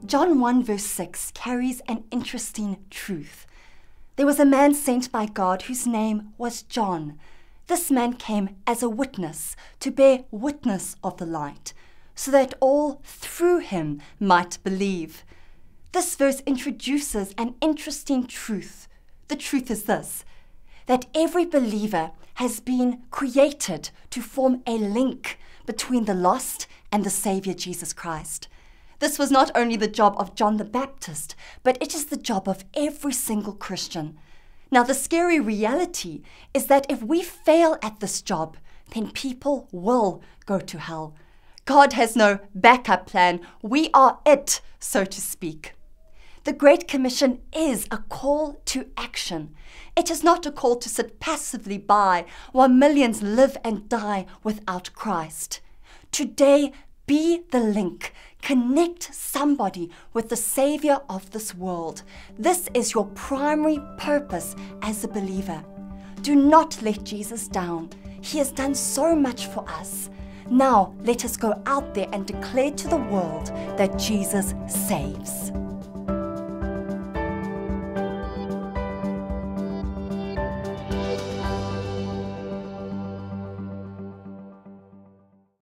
John 1 verse 6 carries an interesting truth. There was a man sent by God whose name was John. This man came as a witness to bear witness of the light, so that all through him might believe. This verse introduces an interesting truth. The truth is this, that every believer has been created to form a link between the lost and the Savior Jesus Christ. This was not only the job of John the Baptist, but it is the job of every single Christian. Now, the scary reality is that if we fail at this job, then people will go to hell. God has no backup plan. We are it, so to speak. The Great Commission is a call to action. It is not a call to sit passively by while millions live and die without Christ. Today, be the link. Connect somebody with the Savior of this world. This is your primary purpose as a believer. Do not let Jesus down. He has done so much for us. Now let us go out there and declare to the world that Jesus saves.